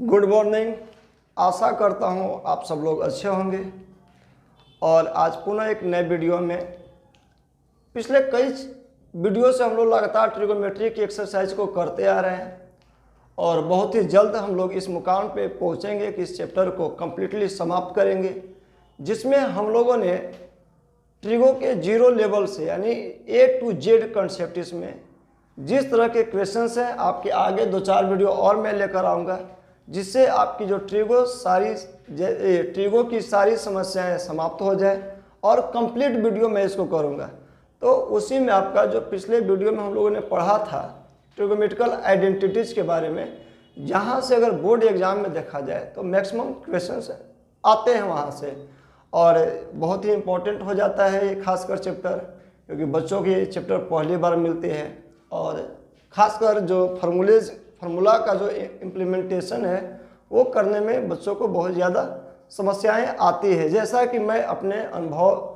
Good morning. आशा करता हूँ आप सब लोग अच्छे होंगे और आज पुनः एक नए वीडियो में पिछले कई वीडियो से हम लोग लगातार ट्रिगोनोमेट्री की एक्सरसाइज को करते आ रहे हैं और बहुत ही जल्द हम लोग इस मुकाम पे पहुँचेंगे कि इस चैप्टर को कम्प्लीटली समाप्त करेंगे, जिसमें हम लोगों ने ट्रिगो के जीरो लेवल से यानी A to Z कंसेप्ट इसमें जिस तरह के क्वेश्चंस हैं आपके आगे 2-4 वीडियो और मैं लेकर आऊँगा, जिससे आपकी जो ट्रिगो की सारी समस्याएं समाप्त हो जाए और कंप्लीट वीडियो मैं इसको करूँगा। तो उसी में आपका जो पिछले वीडियो में हम लोगों ने पढ़ा था ट्रिगोमेट्रिकल आइडेंटिटीज़ के बारे में, जहाँ से अगर बोर्ड एग्जाम में देखा जाए तो मैक्सिमम क्वेश्चंस आते हैं वहाँ से और बहुत ही इम्पोर्टेंट हो जाता है ये खासकर चैप्टर, क्योंकि बच्चों की चैप्टर पहली बार मिलती है और ख़ासकर जो फार्मूला का जो इम्प्लीमेंटेशन है वो करने में बच्चों को बहुत ज़्यादा समस्याएं आती है। जैसा कि मैं अपने अनुभव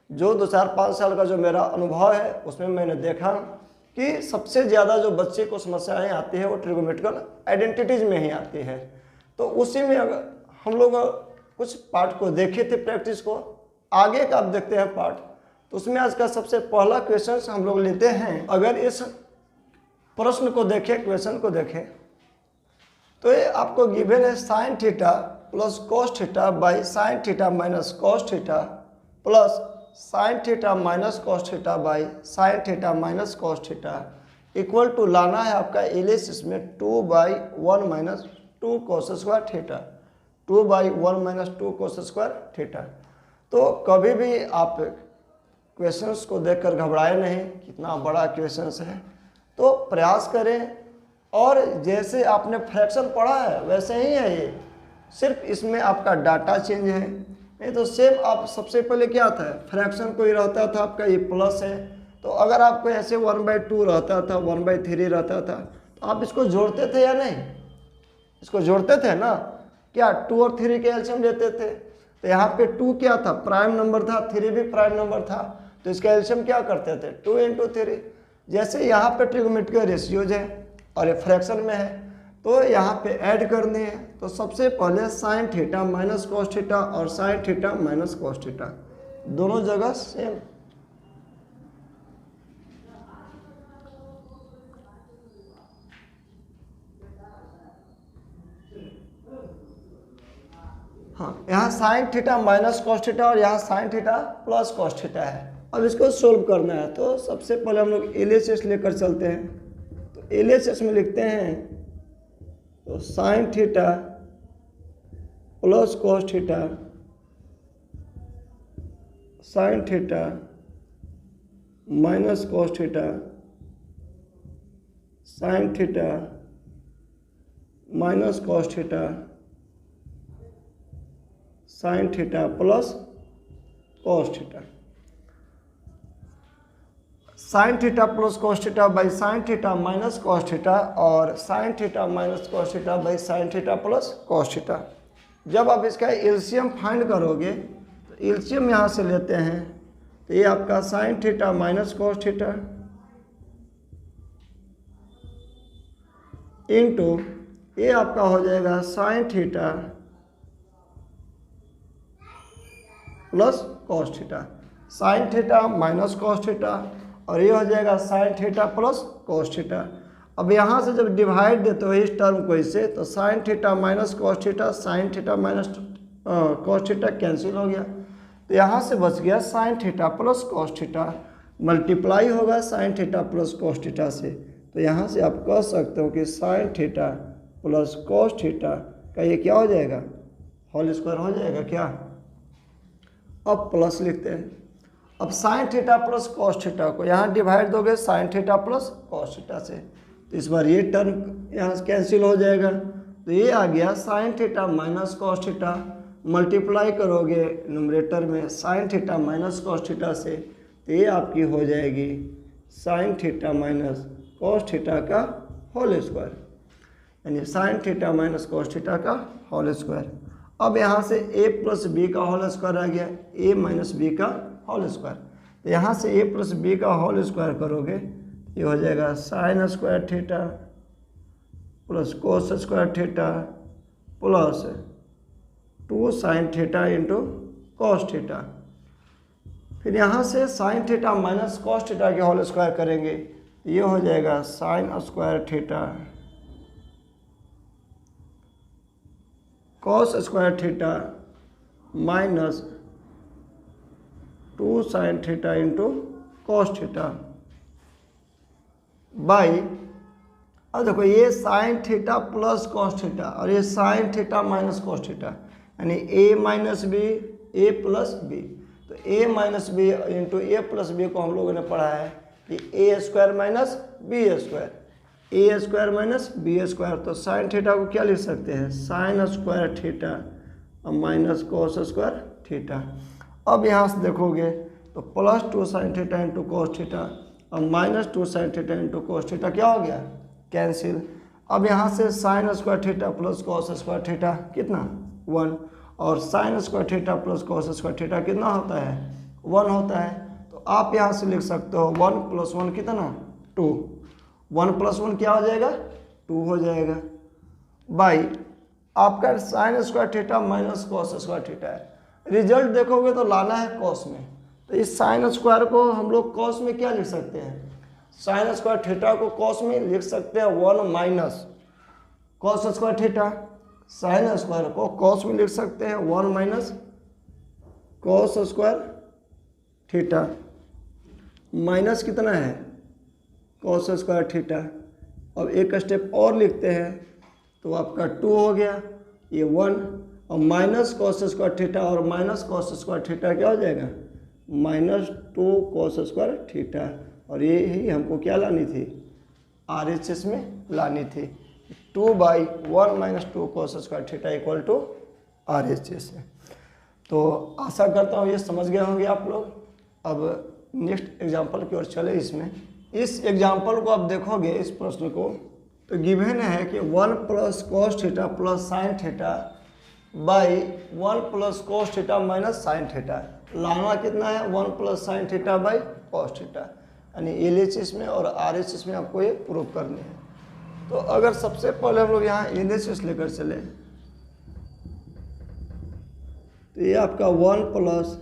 जो 2-4-5 साल का जो मेरा अनुभव है उसमें मैंने देखा कि सबसे ज़्यादा जो बच्चे को समस्याएं आती है वो ट्रिगोमेट्रिकल आइडेंटिटीज़ में ही आती है। तो उसी में अगर हम लोग कुछ पार्ट को देखे थे प्रैक्टिस को, आगे का आप देखते हैं पार्ट, तो उसमें आज का सबसे पहला क्वेश्चन हम लोग लेते हैं। अगर इस प्रश्न को देखें, क्वेश्चन को देखें, तो ये आपको गिवन है sine theta plus cos theta by sine theta minus cos theta plus sine theta minus cos theta by sine theta minus cos theta equal to लाना है आपका एलिस इसमें 2/1 minus 2 cos square theta, 2/1 minus 2 cos square theta. तो कभी भी आप questions को देखकर घबराए नहीं, कितना बड़ा क्वेश्चंस है, तो प्रयास करें। और जैसे आपने फ्रैक्शन पढ़ा है वैसे ही है ये, सिर्फ इसमें आपका डाटा चेंज है। नहीं तो सेम आप सबसे पहले क्या था, फ्रैक्शन कोई रहता था आपका ये प्लस है, तो अगर आपको ऐसे 1/2 रहता था, 1/3 रहता था, तो आप इसको जोड़ते थे या नहीं? इसको जोड़ते थे ना, क्या 2 और 3 के एलसीएम लेते थे। तो यहाँ पे 2 क्या था, प्राइम नंबर था, 3 भी प्राइम नंबर था, तो इसका एलसीएम क्या करते थे 2 × 3। जैसे यहाँ पे ट्रिगोमेट्रिकल रेशियोज है और ये फ्रैक्शन में है तो यहाँ पे ऐड करने हैं। तो सबसे पहले sine theta minus cos theta और sine theta minus cos theta दोनों जगह सेम। हाँ, यहाँ sine theta minus cos theta और यहाँ sine theta plus cos theta है। अब इसको सोल्व करना है तो सबसे पहले हम लोग एलएचएस लेकर चलते हैं। तो एलएचएस में लिखते हैं तो sine theta plus cos theta sine theta minus cos theta sine theta minus cos theta sine theta plus cos theta. Sine theta plus cos theta by sine theta minus cos theta और sine theta minus cos theta by sine theta plus cos theta. जब आप इसका LCM find करोगे तो LCM यहाँ से लेते हैं तो ये आपका sign theta minus cos theta into ये आपका हो जाएगा sign theta plus cos theta, sine theta minus cos theta और ये हो जाएगा sign theta plus cos theta. अब यहाँ से जब डिवाइड देते हो इस टर्म को इससे, तो sine theta minus cos theta sine theta minus cos theta cancel हो गया, तो यहाँ से बच गया sine theta plus cos theta, multiply होगा sine theta plus cos theta से। तो यहाँ से आप कह सकते हो कि sine theta plus cos theta का ये क्या हो जाएगा, होल स्क्वायर हो जाएगा क्या। अब प्लस लिखते हैं। अब sign theta plus cos theta को यहाँ डिवाइड दोगे sign theta plus cos theta से, तो इस बार ये टर्म यहाँ से कैंसिल हो जाएगा, तो ये आ गया sine theta minus cos theta, multiply करोगे न्यूमरेटर में sign theta minus cos theta से, तो ये आपकी हो जाएगी sign theta minus cos theta का होल स्क्वायर, यानी sign theta minus cos theta का होल स्क्वायर। अब यहाँ से a प्लस बी का होल स्क्वायर आ गया, a माइनस बी का होल स्क्वायर, तो यहाँ से a प्लस बी का होल स्क्वायर करोगे ये हो जाएगा sign square theta plus cos square theta plus 2 sine theta into cos theta. फिर यहाँ से sign theta minus cos theta के होल स्क्वायर करेंगे, ये हो जाएगा sign square theta cos square theta minus 2 sine theta into cos theta by, अब देखो ये sign theta plus cos theta और ये sign theta minus cos theta, यानी A minus B A plus B. तो ए minus B into A plus B को हम लोगों ने पढ़ा है कि A square minus B square, A square minus B square. तो साइन थीटा को क्या लिख सकते हैं, साइन स्क्वायर थीटा और माइनस कॉस स्क्वायर थीटा। अब यहाँ से देखोगे तो plus 2 sine theta into cos theta और minus 2 sine theta into cos theta क्या हो गया, कैंसिल। अब यहाँ से sine square theta plus cos square theta कितना 1, और sign square theta plus cos square theta कितना होता है 1 होता है। तो आप यहाँ से लिख सकते हो 1 + 1 कितना 2, 1 + 1 क्या हो जाएगा 2 हो जाएगा बाई आपका sign square theta minus cos square theta है। रिजल्ट देखोगे तो लाना है कॉस में, तो इस साइन स्क्वायर को हम लोग कॉस में क्या लिख सकते हैं, साइन स्क्वायर थीटा को कॉस में लिख सकते हैं 1 minus cos square theta. Sine square को कॉस में लिख सकते हैं 1 minus cos square theta minus कितना है कॉस स्क्वायर थीटा। अब एक स्टेप और लिखते हैं तो आपका 2 हो गया, ये 1 और माइनस कॉस स्क्वायर थीटा और माइनस कॉस स्क्वायर थीटा क्या हो जाएगा -2 कॉस स्क्वायर थीटा। और ये ही हमको क्या लानी थी RHS में लानी थी, 2/1 - 2 cos square theta equal to RHS है। तो आशा करता हूँ ये समझ गए होंगे आप लोग। अब नेक्स्ट एग्जांपल की ओर चले। इसमें इस एग्जांपल को आप देखोगे इस प्रश्न को तो गिवन है कि 1 + cos theta plus sine theta by 1 + cos theta minus sine theta. लाना कितना है 1 + sign theta by cos theta, यानी LHS में और RHS में आपको ये प्रूव करने हैं। तो अगर सबसे पहले हम लोग यहाँ LHS लेकर चले तो ये आपका 1 +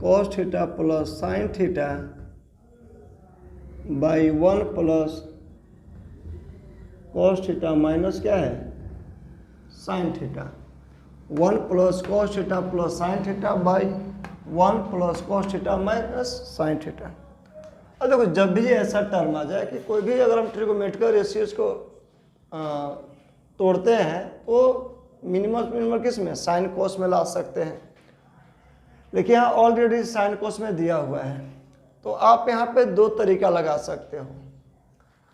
cos theta plus sine theta by 1 + cos theta minus क्या है sine theta. 1 + cos theta plus sine theta by 1 + cos theta minus sign theta. अब देखो जब भी ऐसा टर्म आ जाए कि कोई भी अगर हम ट्रिगोमेट्रिकल रेशियोज को तोड़ते हैं तो मिनिमम किस में साइन कोस में ला सकते हैं, लेकिन यहाँ ऑलरेडी साइन कोस में दिया हुआ है। तो आप यहाँ पे 2 तरीका लगा सकते हो।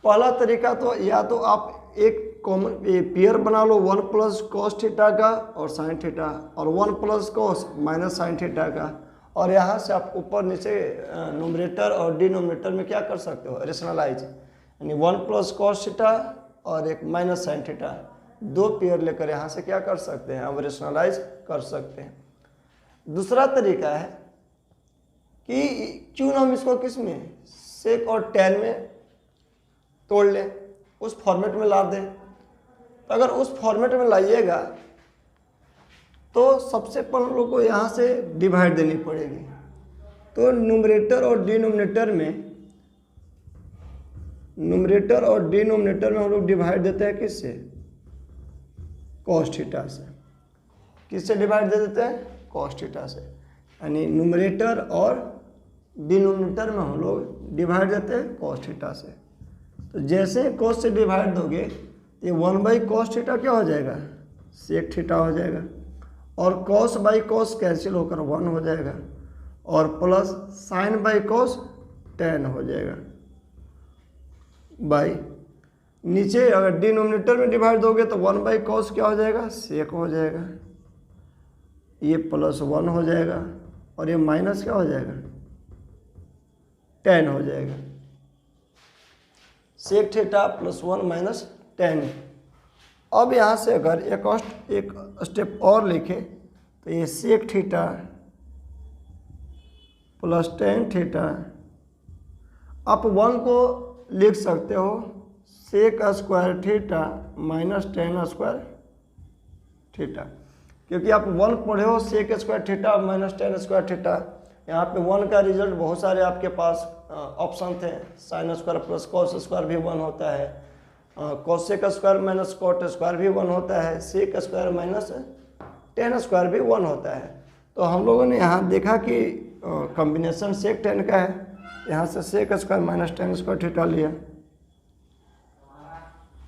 पहला तरीका तो या तो आप एक कॉमन पेयर बना लो 1 + cos थीटा का और साइन थीटा और 1 + cos माइनस साइन थीटा का, और यहाँ से आप ऊपर नीचे नोमिनेटर और डिनोमिनेटर में क्या कर सकते हो रेशनलाइज, यानी 1 + cos थीटा और एक माइनस साइन थीटा 2 पेयर लेकर यहाँ से क्या कर सकते हैं हम रेशनलाइज कर सकते हैं। दूसरा तरीका है कि क्यों हम इसको किस में सेक और टैन में तोड़ लें, उस फॉर्मेट में ला दें। तो अगर उस फॉर्मेट में लाइएगा तो सबसे पहले हम लोग को यहाँ से डिवाइड देनी पड़ेगी। तो न्यूमरेटर और डिनोमिनेटर में हम लोग डिवाइड देते हैं किससे cos थीटा से। किससे डिवाइड दे देते हैं cos थीटा से, यानी न्यूमरेटर और डिनोमिनेटर में हम लोग डिवाइड देते हैं cos थीटा से। तो जैसे cos से डिवाइड दोगे ये 1/cos थीटा क्या हो जाएगा sec थीटा हो जाएगा, और cos/cos कैंसिल होकर 1 हो जाएगा, और प्लस sin/cos tan हो जाएगा बाई नीचे अगर डिनोमिनेटर में डिवाइड दोगे तो 1/cos क्या हो जाएगा sec हो जाएगा, ये +1 हो जाएगा और ये माइनस क्या हो जाएगा tan हो जाएगा। sec theta +1 minus tan। अब यहाँ से अगर एक स्टेप और लिखें तो ये sec theta plus tan theta, आप 1 को लिख सकते हो sec square theta minus tan square theta, क्योंकि आप 1 पढ़े हो sec square theta minus tan square theta. यहाँ पे 1 का रिजल्ट बहुत सारे आपके पास ऑप्शन थे। Sine square plus cos square भी 1 होता है, cosec square minus cot square भी 1 होता है, sec square minus tan square भी 1 होता है। तो हम लोगों ने यहाँ देखा कि कॉम्बिनेशन सेक टेन का है, यहाँ से sec square minus tan square theta लिया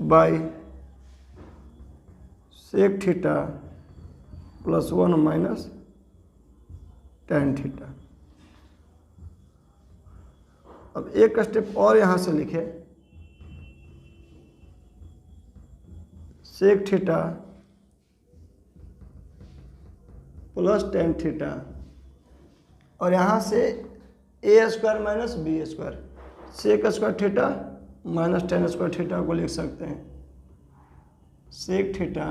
by sec theta plus 1 minus tan theta. अब एक स्टेप और यहाँ से लिखे, sec theta plus tan theta, और यहाँ से A square minus B square, sec square theta minus tan square theta को लिख सकते हैं sec theta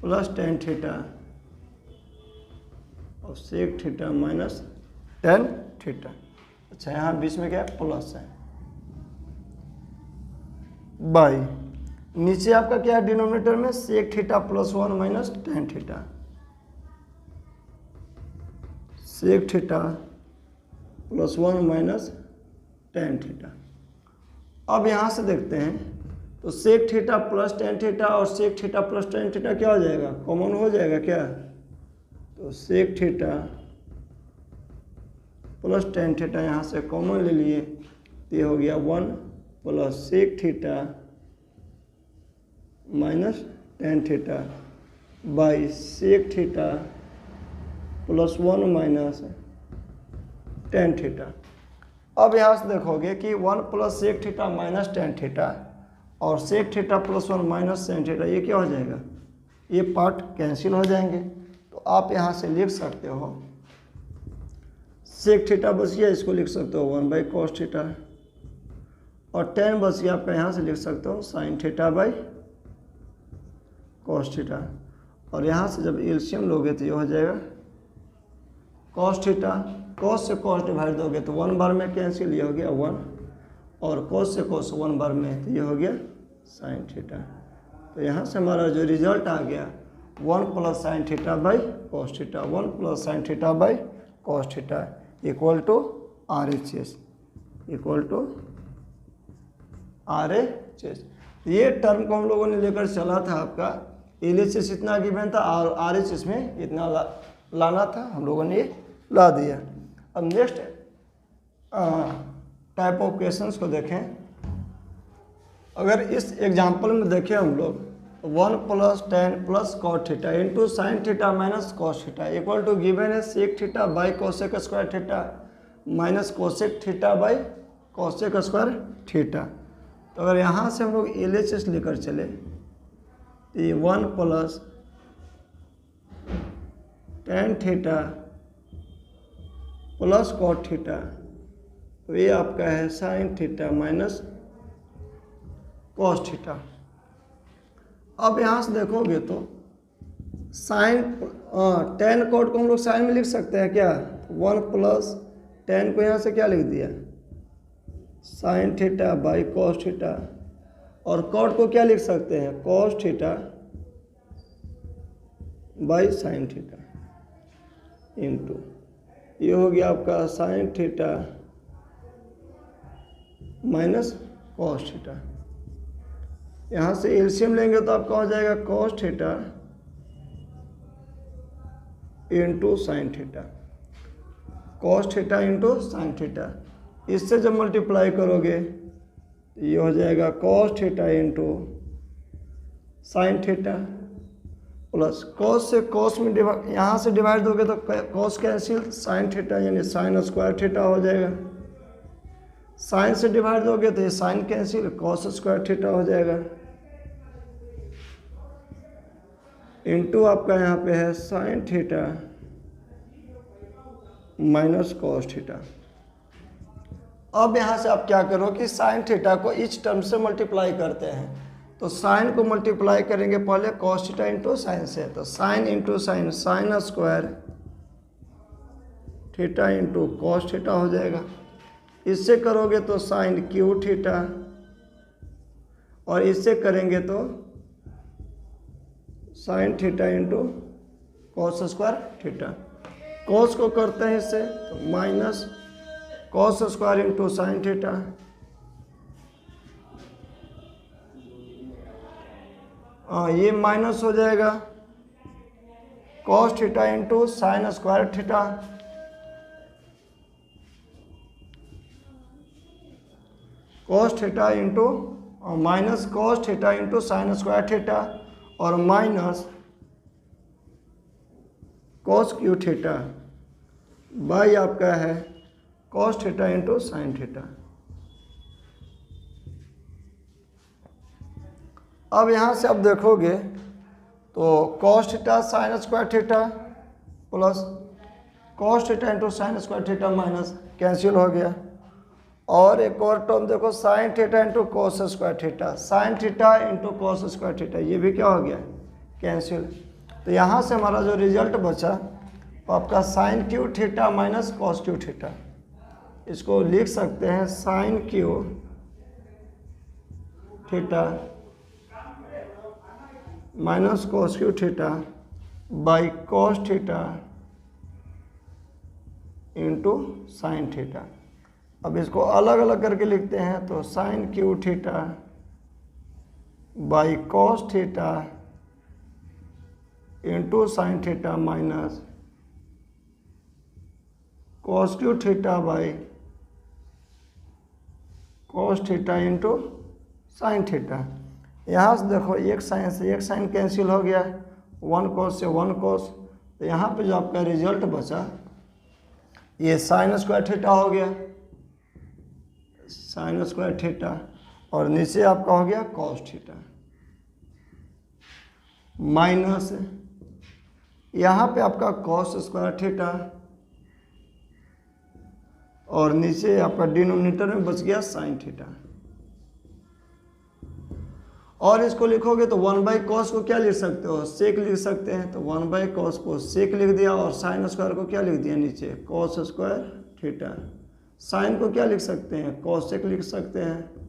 plus tan theta और sec theta minus tan theta. अच्छा, यहाँ बीच में क्या है, प्लस है, बाई नीचे आपका क्या है डिनोमिनेटर में, sec theta plus 1 minus tan theta, sec theta plus 1 minus tan theta. अब यहाँ से देखते हैं तो sec theta plus tan theta और sec theta plus tan theta क्या हो जाएगा, कॉमन हो जाएगा क्या। तो sec theta plus tan theta यहाँ से कॉमन ले लिए, तो ये हो गया 1 plus sec theta minus tan theta by sec theta plus 1 minus tan theta. अब यहाँ से देखोगे कि 1 plus sec theta minus tan theta और sec theta plus 1 minus tan theta, ये क्या हो जाएगा, ये पार्ट कैंसिल हो जाएंगे। तो आप यहाँ से लिख सकते हो सेक थीटा बच गया, इसको लिख सकते हो 1 बाई कॉस थीटा, और टेन बच गया आपका, यहाँ से लिख सकते हो sign theta by cos theta, और यहाँ से जब एलसीएम लोगे तो ये हो जाएगा कॉस थीटा, कॉस से कॉस डिवाइड दोगे तो 1 बार में कैंसिल, ये हो गया 1, और कॉस से कॉस 1 बार में तो ये हो गया साइन थीटा। तो यहाँ से हमारा जो रिजल्ट आ गया 1 plus sine theta by cos theta, 1 plus sine theta by cos theta equal to RHS, equal to RHS। ये टर्म को हम लोगों ने लेकर चला था, आपका LHS इतना गिवन था और RHS में इतना लाना था, हम लोगों ने ये ला दिया। अब नेक्स्ट टाइप ऑफ क्वेश्चंस को देखें। अगर इस एग्जांपल में देखें हम लोग 1 plus tan plus cot theta into sine theta minus cos theta equal to given है sec theta by cosec square theta minus cosec theta by cosec square theta. तो अगर यहाँ से हम लोग LHS लेकर चले तो ये 1 plus tan theta plus cot theta, तो ये आपका है sine theta minus cos theta. अब यहाँ से देखोगे तो साइन टेन कॉट को हम लोग साइन में लिख सकते हैं क्या, 1 प्लस टेन को यहाँ से क्या लिख दिया sign theta by cos theta, और कॉट को क्या लिख सकते हैं cos theta by sine theta into ये हो गया आपका sign theta minus cos theta. यहाँ से एलसीएम लेंगे तो आपका हो जाएगा cos theta into sine theta, cos theta into sine theta. इससे जब मल्टीप्लाई करोगे तो ये हो जाएगा cos theta into sine theta plus cos से कॉस में यहाँ से डिवाइड दोगे तो कॉस कैंसिल, साइन थीटा यानी साइन स्क्वायर थीटा हो जाएगा, साइन से डिवाइड दोगे तो ये sine cancel, cos square theta हो जाएगा इंटू आपका यहाँ पे है sine theta minus cos theta. अब यहाँ से आप क्या करो कि साइन थीटा को इस टर्म से मल्टीप्लाई करते हैं, तो साइन को मल्टीप्लाई करेंगे पहले कॉस थीटा इंटू साइन से, तो sine into sine sign square theta into cos theta हो जाएगा। इससे करोगे तो साइन क्यू थीटा और इससे करेंगे तो sine theta into cos square theta. Cos को करते हैं इससे तो minus cos square into sine theta, ये माइनस हो जाएगा cos theta into sine square theta, cos theta into minus cos theta into sine square theta और minus cos cube theta by आपका है cos theta into sine theta. अब यहाँ से आप देखोगे तो cos theta sine square theta plus cos theta into sine square theta minus cancel हो गया। और एक और टर्म देखो sign theta into cos square theta, sine theta into cos square theta, ये भी क्या हो गया कैंसिल। तो यहाँ से हमारा जो रिजल्ट बचा वो आपका sine cube theta minus cos cube theta, इसको लिख सकते हैं sine cube theta minus cos cube theta by cos theta into sine theta. अब इसको अलग अलग करके लिखते हैं तो sine cube theta by cos theta into sine theta minus cos cube theta by cos theta into sine theta. यहाँ से देखो एक साइन से एक साइन कैंसिल हो गया, वन कॉस से वन कॉस, तो यहाँ पे जो आपका रिजल्ट बचा ये साइन स्क्वायर थीटा हो गया, साइन स्क्वायर थीटा, और नीचे आपका हो गया कॉस थीटा माइनस यहाँ पे आपका कॉस स्क्वायर थीटा और नीचे आपका डिनोमिनेटर में बच गया साइन थीटा। और इसको लिखोगे तो वन बाई कॉस को क्या लिख सकते हो सेक लिख सकते हैं, तो वन बाई कॉस को सेक लिख दिया और साइन स्क्वायर को क्या लिख दिया नीचे कॉस स्क्वायर थीटा। साइन को क्या लिख सकते हैं कॉसेक लिख सकते हैं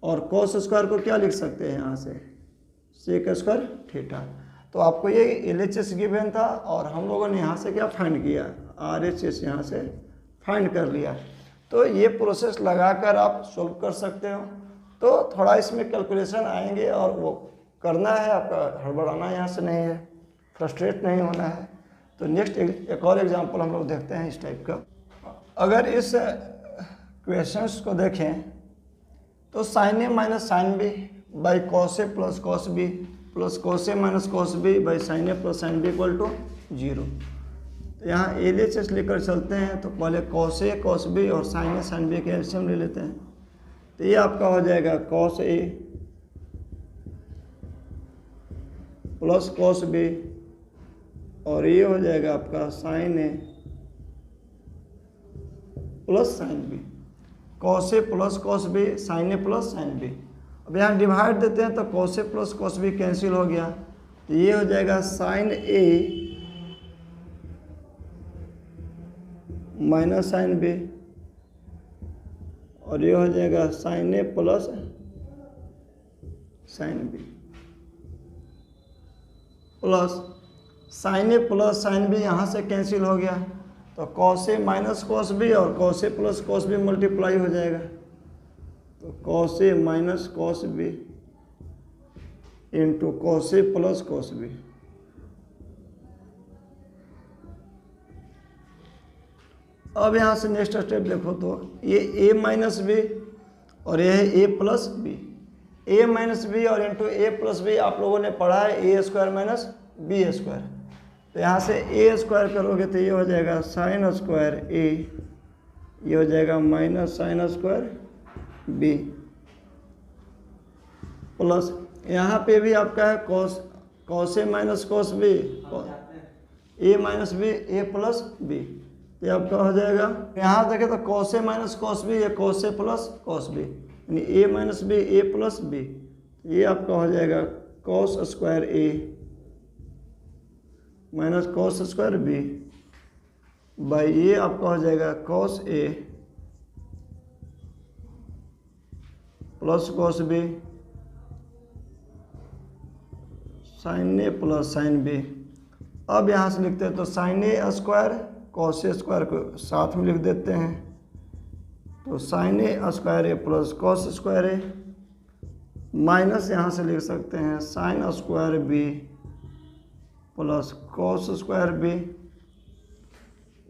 और कॉस स्क्वायर को क्या लिख सकते हैं यहाँ से सेक स्क्वायर थीटा। तो आपको ये LHS गिवन था और हम लोगों ने यहाँ से क्या फाइंड किया RHS यहाँ से फाइंड कर लिया। तो ये प्रोसेस लगाकर आप सोल्व कर सकते हो। तो थोड़ा इसमें कैलकुलेशन आएंगे और वो करना है, आपका हड़बड़ाना यहाँ से नहीं है, फ्रस्ट्रेट नहीं होना है। तो नेक्स्ट एक और एग्जांपल हम लोग देखते हैं इस टाइप का। अगर इस क्वेश्चंस को देखें तो sine A minus sine B by cos A plus cos B plus cos A minus cos B by sine A plus sine B equal to 0। तो यहाँ LHS लेकर चलते हैं तो पहले कॉस ए कॉस बी और साइन ए साइन बी के LCM ले लेते हैं। तो ये आपका हो जाएगा cos A plus cos B और ये हो जाएगा आपका sine A plus sine B, cos A plus cos B sine A plus sine B. अब यहाँ डिवाइड देते हैं तो cos A plus cos B cancel हो गया, तो ये हो जाएगा sine A minus sine B और ये हो जाएगा sine A plus sine B plus sine A plus sine B यहाँ से कैंसिल हो गया, तो cos A minus cos B और cos A plus cos B multiply हो जाएगा, तो cos A minus cos B into cos A plus cos B. अब यहाँ से नेक्स्ट स्टेप देखो तो ये a माइनस बी और ये है a plus B. a minus B और इंटू a प्लस बी आप लोगों ने पढ़ा है a square minus B square. तो यहाँ से a स्क्वायर करोगे तो ये हो जाएगा साइन स्क्वायर a, ये हो जाएगा minus sine square b plus यहाँ पे भी आपका है cos A minus cos B, a minus B a plus B. तो आपका हो जाएगा यहाँ देखें तो cos A minus cos B या cos A plus cos B, यानी A minus B A plus B. ये आपका हो जाएगा cos square A minus cos square B by ये आपका हो जाएगा cos A plus cos B sine A plus sine B. अब यहाँ से लिखते हैं तो sine A square cos A square को साथ में लिख देते हैं, तो sine A square A plus cos square A, minus यहाँ से लिख सकते हैं sine square B plus cos square B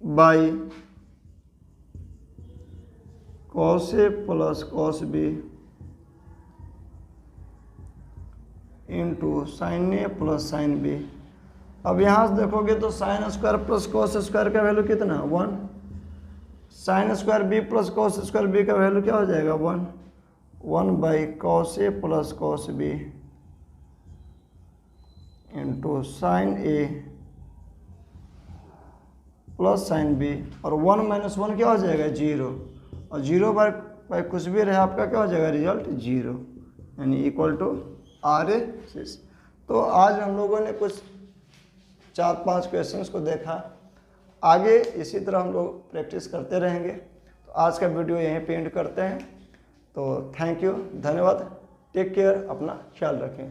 by cos A plus cos B into sine A plus sine B. अब यहाँ से देखोगे तो sine square plus cos square का वैल्यू कितना 1, sine square B plus cos square B का value क्या हो जाएगा 1 by cos A plus cos B into sine A plus sine B, और 1 माइनस 1 क्या हो जाएगा 0, और 0 बाई कुछ भी रहे आपका क्या हो जाएगा रिजल्ट 0, यानी इक्वल टू RA। तो आज हम लोगों ने कुछ 4-5 क्वेश्चंस को देखा, आगे इसी तरह हम लोग प्रैक्टिस करते रहेंगे। तो आज का वीडियो यहीं पे एंड करते हैं। तो थैंक यू, धन्यवाद, टेक केयर, अपना ख्याल रखें।